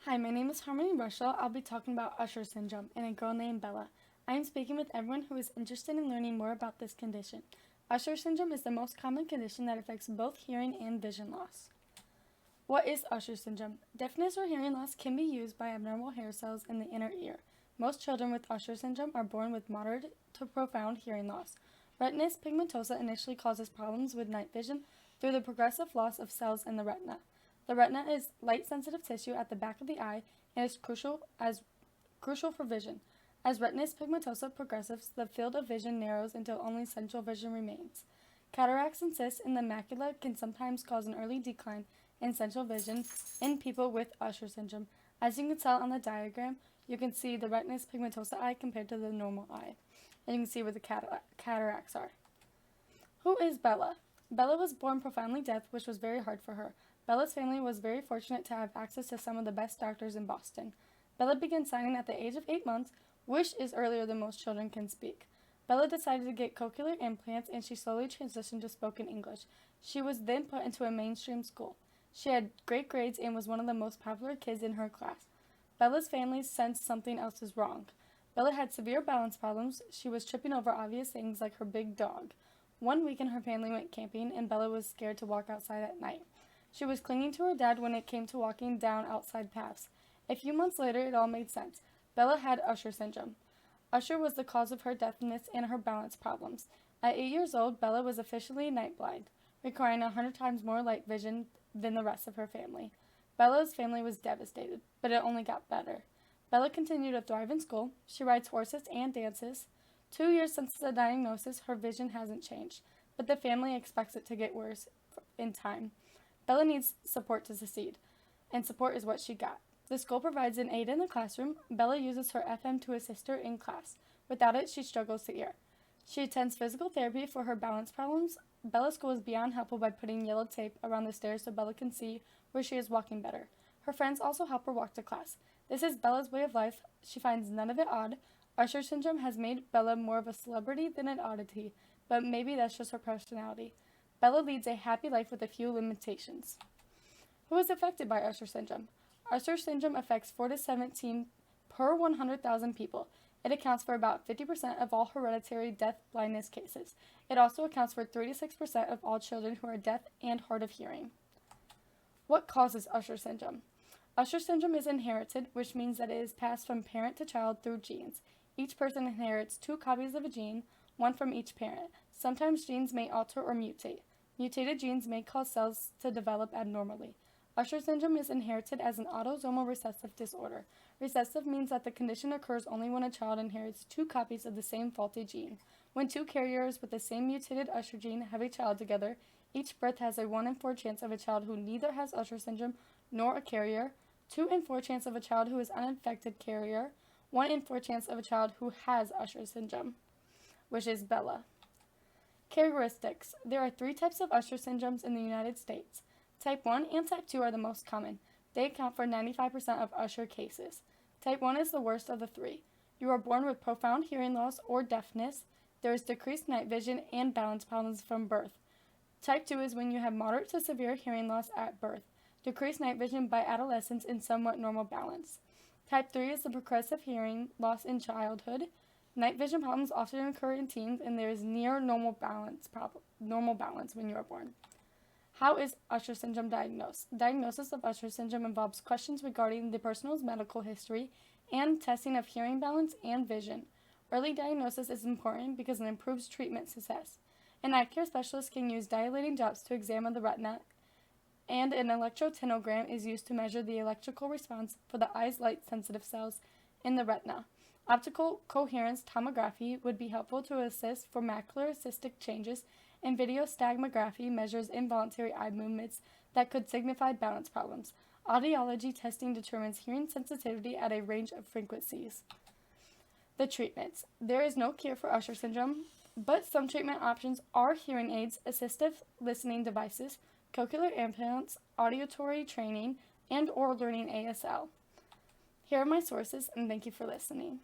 Hi, my name is Harmony Rocheleau. I'll be talking about Usher syndrome and a girl named Bella. I am speaking with everyone who is interested in learning more about this condition. Usher syndrome is the most common condition that affects both hearing and vision loss. What is Usher syndrome? Deafness or hearing loss can be used by abnormal hair cells in the inner ear. Most children with Usher syndrome are born with moderate to profound hearing loss. Retinitis pigmentosa initially causes problems with night vision through the progressive loss of cells in the retina. The retina is light-sensitive tissue at the back of the eye and is crucial for vision. As retinitis pigmentosa progresses, the field of vision narrows until only central vision remains. Cataracts and cysts in the macula can sometimes cause an early decline in central vision in people with Usher syndrome. As you can tell on the diagram, you can see the retinitis pigmentosa eye compared to the normal eye. And you can see where the cataracts are. Who is Bella? Bella was born profoundly deaf, which was very hard for her. Bella's family was very fortunate to have access to some of the best doctors in Boston. Bella began signing at the age of 8 months, which is earlier than most children can speak. Bella decided to get cochlear implants and she slowly transitioned to spoken English. She was then put into a mainstream school. She had great grades and was one of the most popular kids in her class. Bella's family sensed something else was wrong. Bella had severe balance problems. She was tripping over obvious things like her big dog. One weekend her family went camping and Bella was scared to walk outside at night. She was clinging to her dad when it came to walking down outside paths. A few months later, it all made sense. Bella had Usher syndrome. Usher was the cause of her deafness and her balance problems. At 8 years old, Bella was officially night blind, requiring 100 times more light vision than the rest of her family. Bella's family was devastated, but it only got better. Bella continued to thrive in school. She rides horses and dances. 2 years since the diagnosis, her vision hasn't changed, but the family expects it to get worse in time. Bella needs support to succeed, and support is what she got. The school provides an aide in the classroom. Bella uses her FM to assist her in class. Without it, she struggles to hear. She attends physical therapy for her balance problems. Bella's school is beyond helpful by putting yellow tape around the stairs so Bella can see where she is walking better. Her friends also help her walk to class. This is Bella's way of life. She finds none of it odd. Usher syndrome has made Bella more of a celebrity than an oddity, but maybe that's just her personality. Bella leads a happy life with a few limitations. Who is affected by Usher syndrome? Usher syndrome affects 4 to 17 per 100,000 people. It accounts for about 50% of all hereditary deaf blindness cases. It also accounts for 3 to 6% of all children who are deaf and hard of hearing. What causes Usher syndrome? Usher syndrome is inherited, which means that it is passed from parent to child through genes. Each person inherits 2 copies of a gene, one from each parent. Sometimes genes may alter or mutate. Mutated genes may cause cells to develop abnormally. Usher syndrome is inherited as an autosomal recessive disorder. Recessive means that the condition occurs only when a child inherits 2 copies of the same faulty gene. When 2 carriers with the same mutated Usher gene have a child together, each birth has a 1 in 4 chance of a child who neither has Usher syndrome nor a carrier, 2 in 4 chance of a child who is unaffected carrier, 1 in 4 chance of a child who has Usher syndrome, which is Bella. Characteristics. There are 3 types of Usher syndromes in the United States. Type 1 and Type 2 are the most common. They account for 95% of Usher cases. Type 1 is the worst of the 3. You are born with profound hearing loss or deafness. There is decreased night vision and balance problems from birth. Type 2 is when you have moderate to severe hearing loss at birth, decreased night vision by adolescence, and somewhat normal balance. Type 3 is the progressive hearing loss in childhood. Night vision problems often occur in teens, and there is near normal balance when you are born. How is Usher syndrome diagnosed? Diagnosis of Usher syndrome involves questions regarding the person's medical history and testing of hearing balance and vision. Early diagnosis is important because it improves treatment success. An eye care specialist can use dilating drops to examine the retina, and an electrotenogram is used to measure the electrical response for the eye's light-sensitive cells in the retina. Optical coherence tomography would be helpful to assist for macular cystic changes, and videostagmography measures involuntary eye movements that could signify balance problems. Audiology testing determines hearing sensitivity at a range of frequencies. The treatments. There is no cure for Usher syndrome, but some treatment options are hearing aids, assistive listening devices, cochlear implants, auditory training, and or learning ASL. Here are my sources, and thank you for listening.